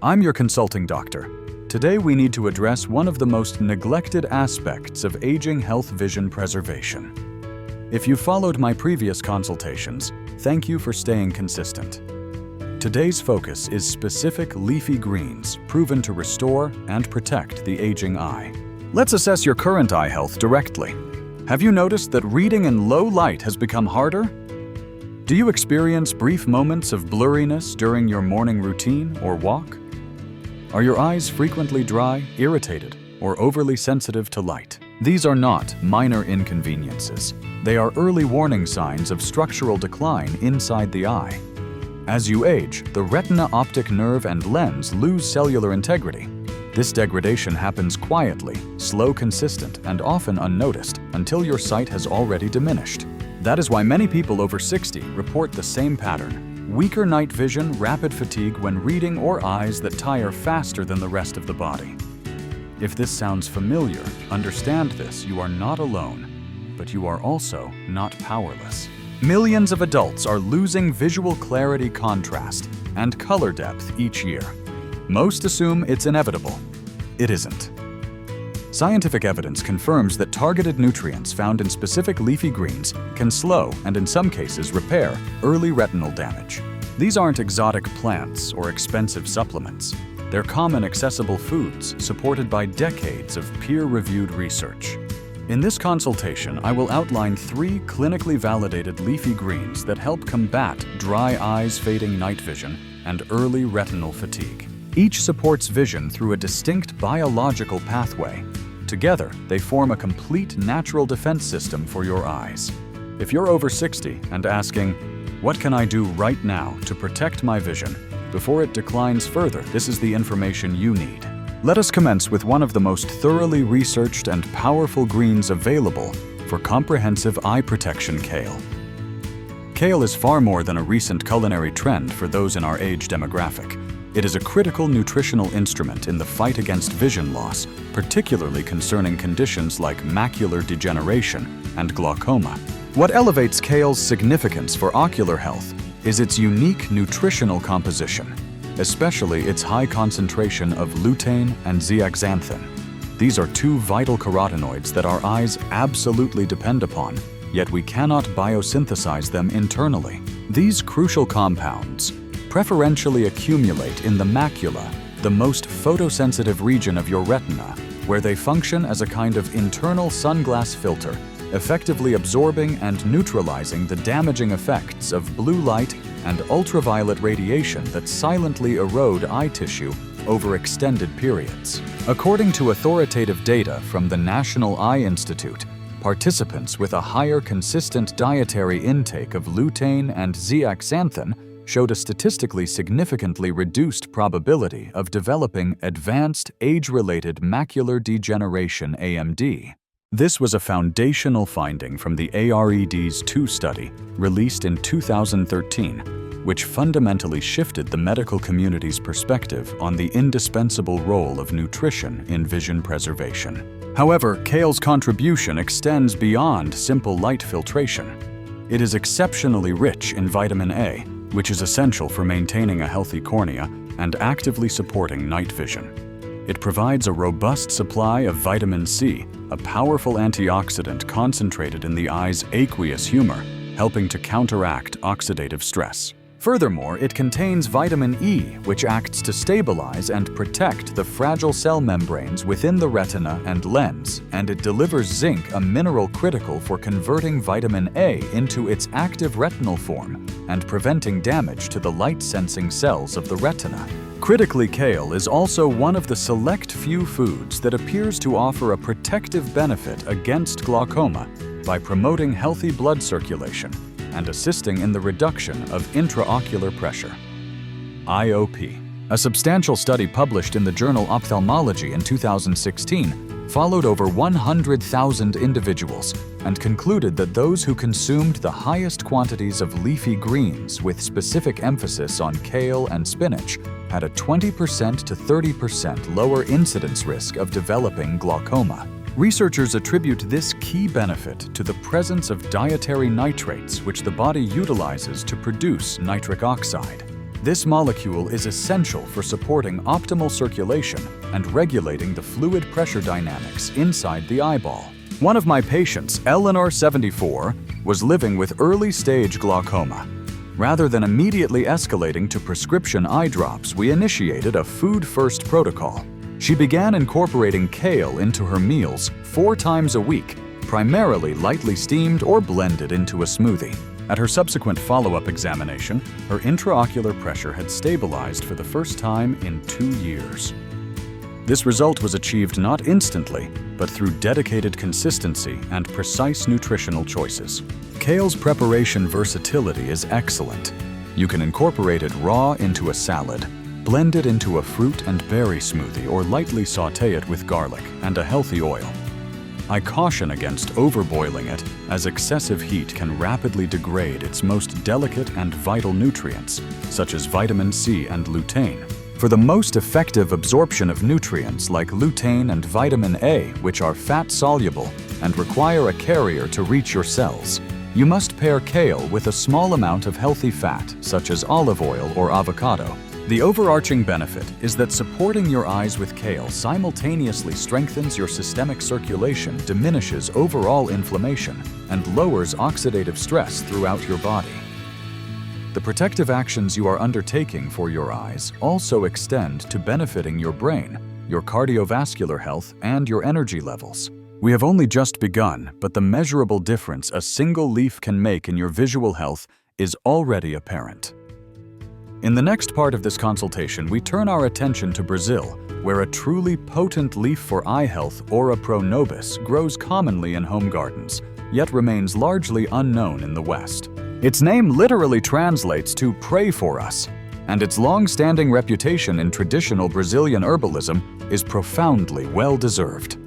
I'm your consulting doctor. Today we need to address one of the most neglected aspects of aging health vision preservation. If you followed my previous consultations, thank you for staying consistent. Today's focus is specific leafy greens proven to restore and protect the aging eye. Let's assess your current eye health directly. Have you noticed that reading in low light has become harder? Do you experience brief moments of blurriness during your morning routine or walk? Are your eyes frequently dry, irritated, or overly sensitive to light? These are not minor inconveniences. They are early warning signs of structural decline inside the eye. As you age, the retina, optic nerve, and lens lose cellular integrity. This degradation happens quietly, slow, consistent, and often unnoticed until your sight has already diminished. That is why many people over 60 report the same pattern: weaker night vision, rapid fatigue when reading, or eyes that tire faster than the rest of the body. If this sounds familiar, understand this: you are not alone, but you are also not powerless. Millions of adults are losing visual clarity, contrast, and color depth each year. Most assume it's inevitable. It isn't. Scientific evidence confirms that targeted nutrients found in specific leafy greens can slow and, in some cases, repair early retinal damage. These aren't exotic plants or expensive supplements. They're common, accessible foods supported by decades of peer-reviewed research. In this consultation, I will outline 3 clinically validated leafy greens that help combat dry eyes, fading night vision, and early retinal fatigue. Each supports vision through a distinct biological pathway. Together, they form a complete natural defense system for your eyes. If you're over 60 and asking, "What can I do right now to protect my vision before it declines further?" this is the information you need. Let us commence with one of the most thoroughly researched and powerful greens available for comprehensive eye protection: kale. Kale is far more than a recent culinary trend for those in our age demographic. It is a critical nutritional instrument in the fight against vision loss, particularly concerning conditions like macular degeneration and glaucoma. What elevates kale's significance for ocular health is its unique nutritional composition, especially its high concentration of lutein and zeaxanthin. These are 2 vital carotenoids that our eyes absolutely depend upon, yet we cannot biosynthesize them internally. These crucial compounds preferentially accumulate in the macula, the most photosensitive region of your retina, where they function as a kind of internal sunglass filter, effectively absorbing and neutralizing the damaging effects of blue light and ultraviolet radiation that silently erode eye tissue over extended periods. According to authoritative data from the National Eye Institute, participants with a higher consistent dietary intake of lutein and zeaxanthin showed a statistically significantly reduced probability of developing advanced age-related macular degeneration (AMD). This was a foundational finding from the ARED's 2 study, released in 2013, which fundamentally shifted the medical community's perspective on the indispensable role of nutrition in vision preservation. However, kale's contribution extends beyond simple light filtration. It is exceptionally rich in vitamin A, which is essential for maintaining a healthy cornea and actively supporting night vision. It provides a robust supply of vitamin C, a powerful antioxidant concentrated in the eye's aqueous humor, helping to counteract oxidative stress. Furthermore, it contains vitamin E, which acts to stabilize and protect the fragile cell membranes within the retina and lens, and it delivers zinc, a mineral critical for converting vitamin A into its active retinal form and preventing damage to the light-sensing cells of the retina. Critically, kale is also one of the select few foods that appears to offer a protective benefit against glaucoma by promoting healthy blood circulation and assisting in the reduction of intraocular pressure. IOP. A substantial study published in the journal Ophthalmology in 2016 followed over 100,000 individuals and concluded that those who consumed the highest quantities of leafy greens with specific emphasis on kale and spinach had a 20% to 30% lower incidence risk of developing glaucoma. Researchers attribute this key benefit to the presence of dietary nitrates, which the body utilizes to produce nitric oxide. This molecule is essential for supporting optimal circulation and regulating the fluid pressure dynamics inside the eyeball. One of my patients, Eleanor, 74, was living with early-stage glaucoma. Rather than immediately escalating to prescription eye drops, we initiated a food-first protocol. She began incorporating kale into her meals 4 times a week, primarily lightly steamed or blended into a smoothie. At her subsequent follow-up examination, her intraocular pressure had stabilized for the first time in 2 years. This result was achieved not instantly, but through dedicated consistency and precise nutritional choices. Kale's preparation versatility is excellent. You can incorporate it raw into a salad, blend it into a fruit and berry smoothie, or lightly sauté it with garlic and a healthy oil. I caution against overboiling it, as excessive heat can rapidly degrade its most delicate and vital nutrients, such as vitamin C and lutein. For the most effective absorption of nutrients like lutein and vitamin A, which are fat-soluble and require a carrier to reach your cells, you must pair kale with a small amount of healthy fat, such as olive oil or avocado. The overarching benefit is that supporting your eyes with kale simultaneously strengthens your systemic circulation, diminishes overall inflammation, and lowers oxidative stress throughout your body. The protective actions you are undertaking for your eyes also extend to benefiting your brain, your cardiovascular health, and your energy levels. We have only just begun, but the measurable difference a single leaf can make in your visual health is already apparent. In the next part of this consultation, we turn our attention to Brazil, where a truly potent leaf for eye health, Ora pro nobis, grows commonly in home gardens, yet remains largely unknown in the West. Its name literally translates to "pray for us," and its long-standing reputation in traditional Brazilian herbalism is profoundly well-deserved.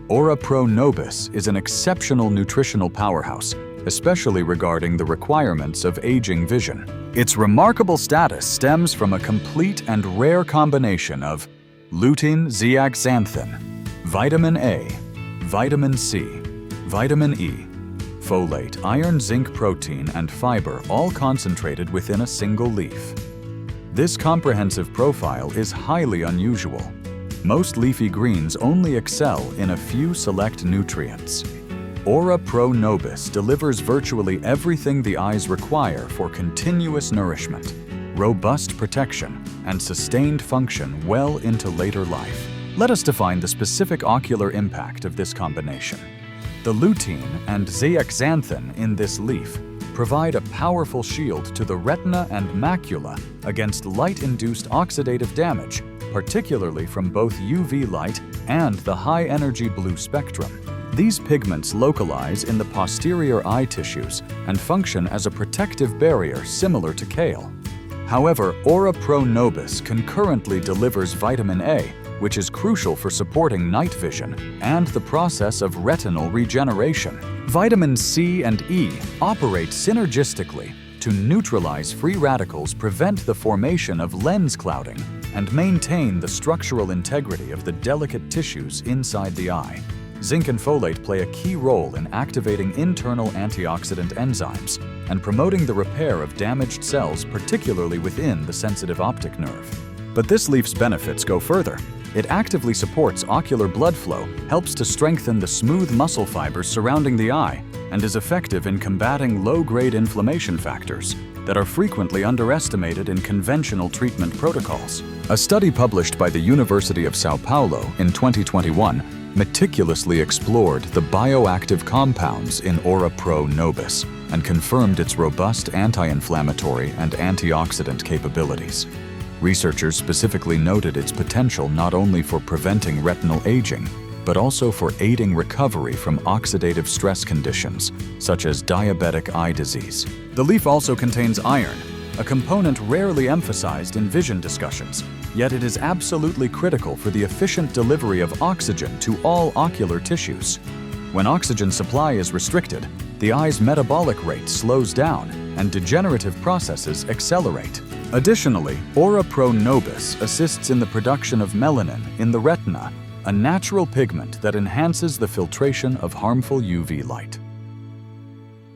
Ora pro nobis is an exceptional nutritional powerhouse, especially regarding the requirements of aging vision. Its remarkable status stems from a complete and rare combination of Lutein, Zeaxanthin, vitamin A, vitamin C, vitamin E, folate, iron, zinc, protein, and fiber, all concentrated within a single leaf. This comprehensive profile is highly unusual. Most leafy greens only excel in a few select nutrients. Ora pro nobis delivers virtually everything the eyes require for continuous nourishment, robust protection, and sustained function well into later life. Let us define the specific ocular impact of this combination. The lutein and zeaxanthin in this leaf provide a powerful shield to the retina and macula against light-induced oxidative damage, particularly from both UV light and the high-energy blue spectrum. These pigments localize in the posterior eye tissues and function as a protective barrier similar to kale. However, Ora pro nobis concurrently delivers vitamin A, which is crucial for supporting night vision and the process of retinal regeneration. Vitamin C and E operate synergistically to neutralize free radicals, prevent the formation of lens clouding, and maintain the structural integrity of the delicate tissues inside the eye. Zinc and folate play a key role in activating internal antioxidant enzymes and promoting the repair of damaged cells, particularly within the sensitive optic nerve. But this leaf's benefits go further. It actively supports ocular blood flow, helps to strengthen the smooth muscle fibers surrounding the eye, and is effective in combating low-grade inflammation factors that are frequently underestimated in conventional treatment protocols. A study published by the University of São Paulo in 2021 meticulously explored the bioactive compounds in Ora pro nobis and confirmed its robust anti-inflammatory and antioxidant capabilities. Researchers specifically noted its potential not only for preventing retinal aging, but also for aiding recovery from oxidative stress conditions, such as diabetic eye disease. The leaf also contains iron, a component rarely emphasized in vision discussions, yet it is absolutely critical for the efficient delivery of oxygen to all ocular tissues. When oxygen supply is restricted, the eye's metabolic rate slows down and degenerative processes accelerate. Additionally, Ora pro nobis assists in the production of melanin in the retina, a natural pigment that enhances the filtration of harmful UV light.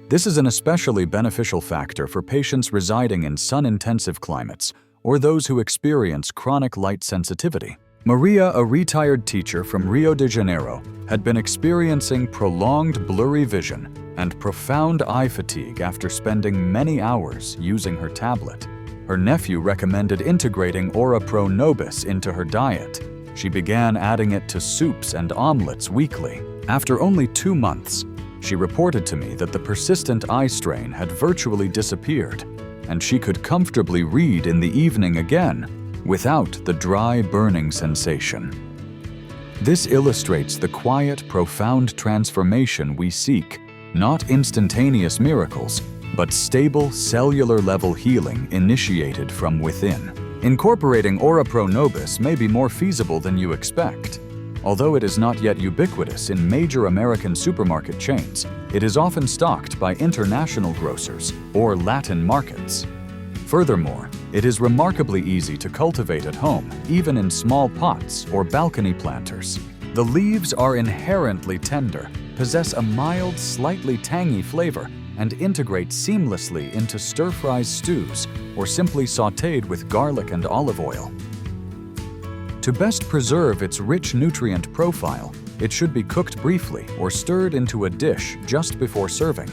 This is an especially beneficial factor for patients residing in sun-intensive climates or those who experience chronic light sensitivity. Maria, a retired teacher from Rio de Janeiro, had been experiencing prolonged blurry vision and profound eye fatigue after spending many hours using her tablet. Her nephew recommended integrating Ora Pro Nobis into her diet. She began adding it to soups and omelets weekly. After only 2 months, she reported to me that the persistent eye strain had virtually disappeared, and she could comfortably read in the evening again without the dry, burning sensation. This illustrates the quiet, profound transformation we seek, not instantaneous miracles, but stable, cellular-level healing initiated from within. Incorporating Ora Pro Nobis may be more feasible than you expect. Although it is not yet ubiquitous in major American supermarket chains, it is often stocked by international grocers or Latin markets. Furthermore, it is remarkably easy to cultivate at home, even in small pots or balcony planters. The leaves are inherently tender, possess a mild, slightly tangy flavor, and integrate seamlessly into stir-fry stews or simply sautéed with garlic and olive oil. To best preserve its rich nutrient profile, it should be cooked briefly or stirred into a dish just before serving.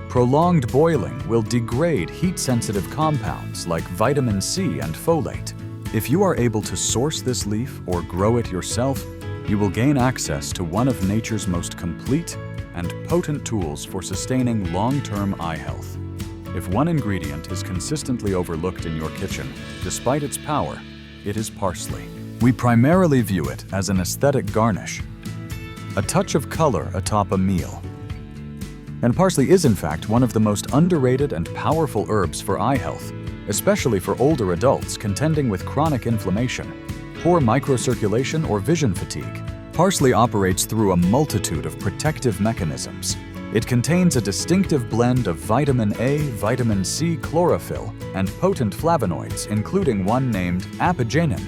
Prolonged boiling will degrade heat-sensitive compounds like vitamin C and folate. If you are able to source this leaf or grow it yourself, you will gain access to one of nature's most complete and potent tools for sustaining long-term eye health. If one ingredient is consistently overlooked in your kitchen, despite its power, it is parsley. We primarily view it as an aesthetic garnish, a touch of color atop a meal. And parsley is in fact one of the most underrated and powerful herbs for eye health, especially for older adults contending with chronic inflammation, poor microcirculation, or vision fatigue. Parsley operates through a multitude of protective mechanisms. It contains a distinctive blend of vitamin A, vitamin C, chlorophyll, and potent flavonoids, including one named apigenin.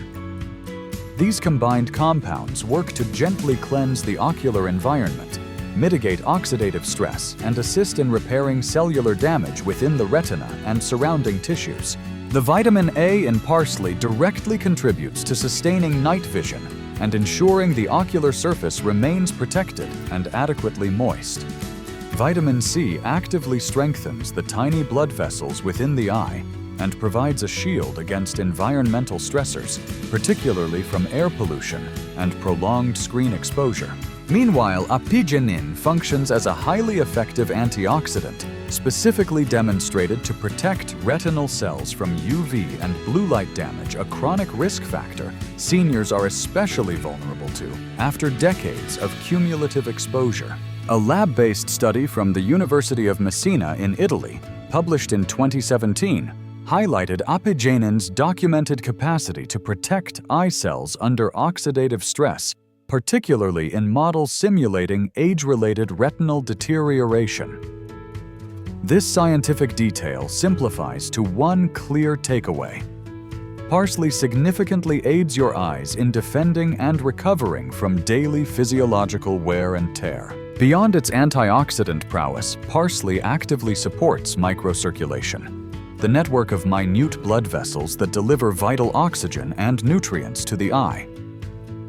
These combined compounds work to gently cleanse the ocular environment, mitigate oxidative stress, and assist in repairing cellular damage within the retina and surrounding tissues. The vitamin A in parsley directly contributes to sustaining night vision and ensuring the ocular surface remains protected and adequately moist. Vitamin C actively strengthens the tiny blood vessels within the eye and provides a shield against environmental stressors, particularly from air pollution and prolonged screen exposure. Meanwhile, apigenin functions as a highly effective antioxidant, specifically demonstrated to protect retinal cells from UV and blue light damage, a chronic risk factor seniors are especially vulnerable to after decades of cumulative exposure. A lab-based study from the University of Messina in Italy, published in 2017, highlighted apigenin's documented capacity to protect eye cells under oxidative stress, particularly in models simulating age-related retinal deterioration. This scientific detail simplifies to one clear takeaway. Parsley significantly aids your eyes in defending and recovering from daily physiological wear and tear. Beyond its antioxidant prowess, parsley actively supports microcirculation, the network of minute blood vessels that deliver vital oxygen and nutrients to the eye.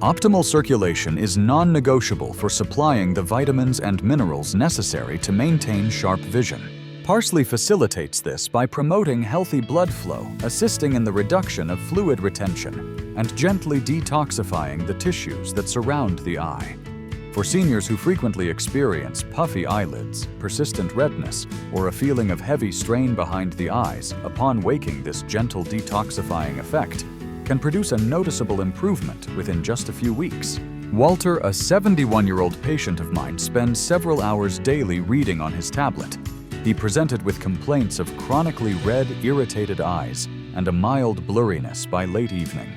Optimal circulation is non-negotiable for supplying the vitamins and minerals necessary to maintain sharp vision. Parsley facilitates this by promoting healthy blood flow, assisting in the reduction of fluid retention, and gently detoxifying the tissues that surround the eye. For seniors who frequently experience puffy eyelids, persistent redness, or a feeling of heavy strain behind the eyes, upon waking, this gentle detoxifying effect can produce a noticeable improvement within just a few weeks. Walter, a 71-year-old patient of mine, spends several hours daily reading on his tablet. He presented with complaints of chronically red, irritated eyes and a mild blurriness by late evening.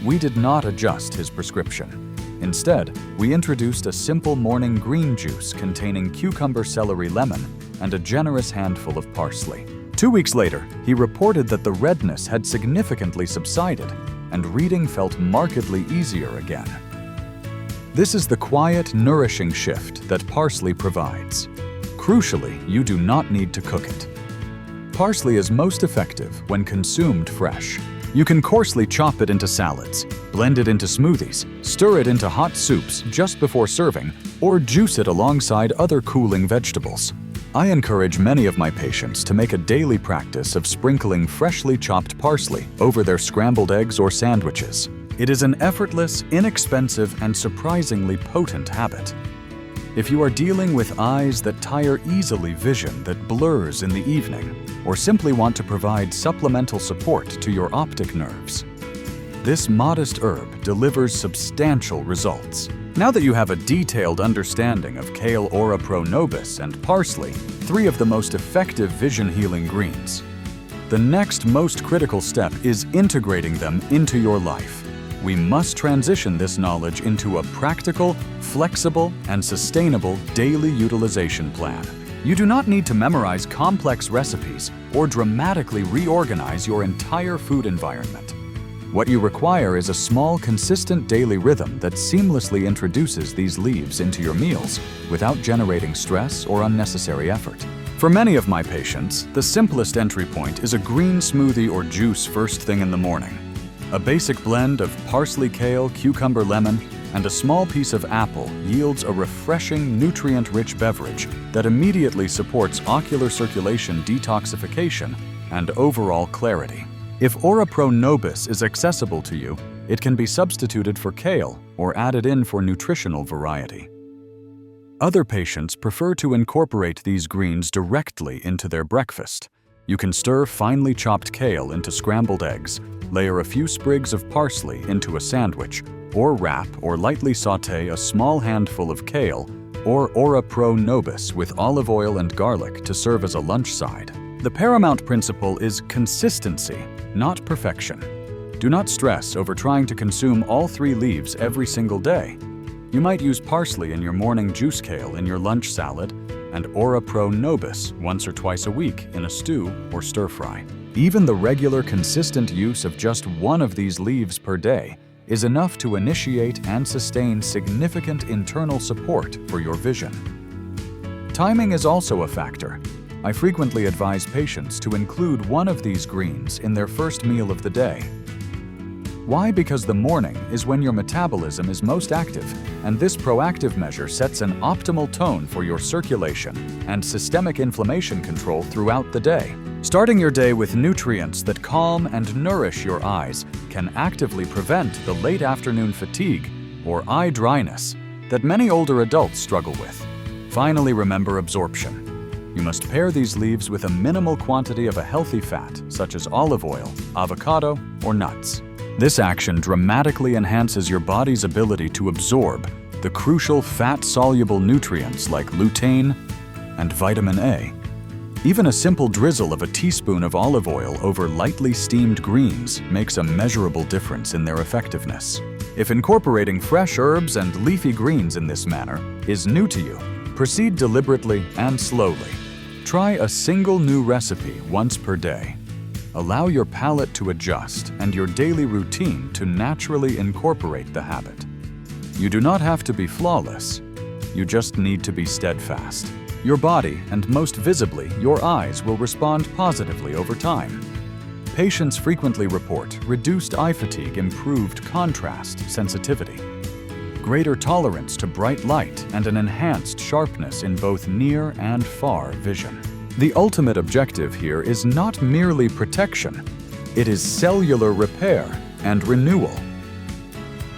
We did not adjust his prescription. Instead, we introduced a simple morning green juice containing cucumber, celery, lemon, and a generous handful of parsley. 2 weeks later, he reported that the redness had significantly subsided and reading felt markedly easier again. This is the quiet, nourishing shift that parsley provides. Crucially, you do not need to cook it. Parsley is most effective when consumed fresh. You can coarsely chop it into salads, blend it into smoothies, stir it into hot soups just before serving, or juice it alongside other cooling vegetables. I encourage many of my patients to make a daily practice of sprinkling freshly chopped parsley over their scrambled eggs or sandwiches. It is an effortless, inexpensive, and surprisingly potent habit. If you are dealing with eyes that tire easily, vision that blurs in the evening, or simply want to provide supplemental support to your optic nerves, this modest herb delivers substantial results. Now that you have a detailed understanding of Kale, Ora Pro Nobis, and parsley, three of the most effective vision-healing greens, the next most critical step is integrating them into your life. We must transition this knowledge into a practical, flexible, and sustainable daily utilization plan. You do not need to memorize complex recipes or dramatically reorganize your entire food environment. What you require is a small, consistent daily rhythm that seamlessly introduces these leaves into your meals without generating stress or unnecessary effort. For many of my patients, the simplest entry point is a green smoothie or juice first thing in the morning. A basic blend of parsley, kale, cucumber, lemon, and a small piece of apple yields a refreshing, nutrient-rich beverage that immediately supports ocular circulation detoxification and overall clarity. If Ora Pro Nobis is accessible to you, it can be substituted for kale or added in for nutritional variety. Other patients prefer to incorporate these greens directly into their breakfast. You can stir finely chopped kale into scrambled eggs, layer a few sprigs of parsley into a sandwich, or wrap or lightly sauté a small handful of kale or Ora Pro Nobis with olive oil and garlic to serve as a lunch side. The paramount principle is consistency, not perfection. Do not stress over trying to consume all three leaves every single day. You might use parsley in your morning juice, kale in your lunch salad, and Ora Pro Nobis once or twice a week in a stew or stir-fry. Even the regular, consistent use of just one of these leaves per day is enough to initiate and sustain significant internal support for your vision. Timing is also a factor. I frequently advise patients to include one of these greens in their first meal of the day. Why? Because the morning is when your metabolism is most active, and this proactive measure sets an optimal tone for your circulation and systemic inflammation control throughout the day. Starting your day with nutrients that calm and nourish your eyes can actively prevent the late afternoon fatigue or eye dryness that many older adults struggle with. Finally, remember absorption. You must pair these leaves with a minimal quantity of a healthy fat, such as olive oil, avocado, or nuts. This action dramatically enhances your body's ability to absorb the crucial fat-soluble nutrients like lutein and vitamin A. Even a simple drizzle of a teaspoon of olive oil over lightly steamed greens makes a measurable difference in their effectiveness. If incorporating fresh herbs and leafy greens in this manner is new to you, proceed deliberately and slowly. Try a single new recipe once per day. Allow your palate to adjust and your daily routine to naturally incorporate the habit. You do not have to be flawless. You just need to be steadfast. Your body, and most visibly, your eyes, will respond positively over time. Patients frequently report reduced eye fatigue, improved contrast sensitivity, greater tolerance to bright light, and an enhanced sharpness in both near and far vision. The ultimate objective here is not merely protection, it is cellular repair and renewal.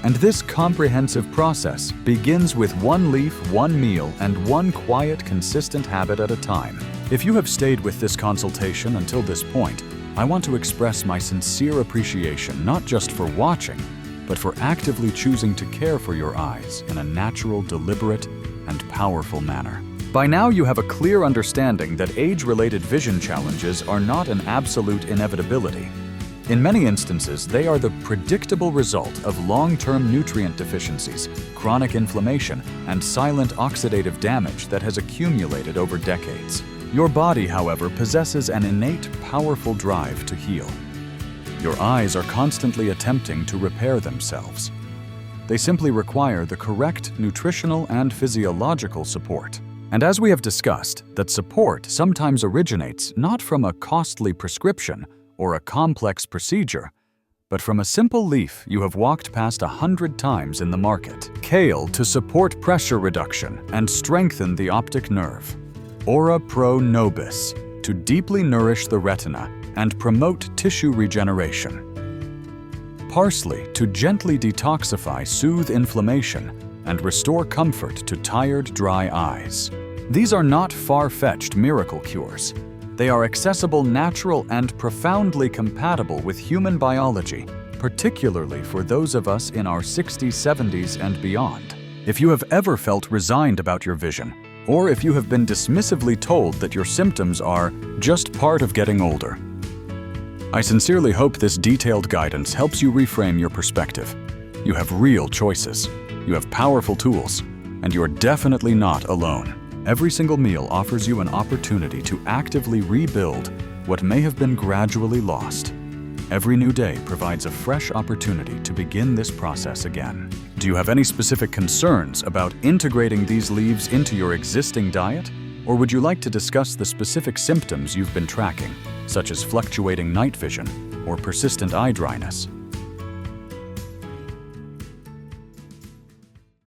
And this comprehensive process begins with one leaf, one meal, and one quiet, consistent habit at a time. If you have stayed with this consultation until this point, I want to express my sincere appreciation not just for watching, but for actively choosing to care for your eyes in a natural, deliberate, and powerful manner. By now, you have a clear understanding that age-related vision challenges are not an absolute inevitability. In many instances, they are the predictable result of long-term nutrient deficiencies, chronic inflammation, and silent oxidative damage that has accumulated over decades. Your body, however, possesses an innate, powerful drive to heal. Your eyes are constantly attempting to repair themselves. They simply require the correct nutritional and physiological support. And as we have discussed, that support sometimes originates not from a costly prescription or a complex procedure, but from a simple leaf you have walked past 100 times in the market. Kale to support pressure reduction and strengthen the optic nerve. Ora Pro Nobis to deeply nourish the retina and promote tissue regeneration. Parsley to gently detoxify, soothe inflammation, and restore comfort to tired, dry eyes. These are not far-fetched miracle cures. They are accessible, natural, and profoundly compatible with human biology, particularly for those of us in our 60s, 70s, and beyond. If you have ever felt resigned about your vision, or if you have been dismissively told that your symptoms are just part of getting older, I sincerely hope this detailed guidance helps you reframe your perspective. You have real choices, you have powerful tools, and you are definitely not alone. Every single meal offers you an opportunity to actively rebuild what may have been gradually lost. Every new day provides a fresh opportunity to begin this process again. Do you have any specific concerns about integrating these leaves into your existing diet? Or would you like to discuss the specific symptoms you've been tracking, such as fluctuating night vision or persistent eye dryness?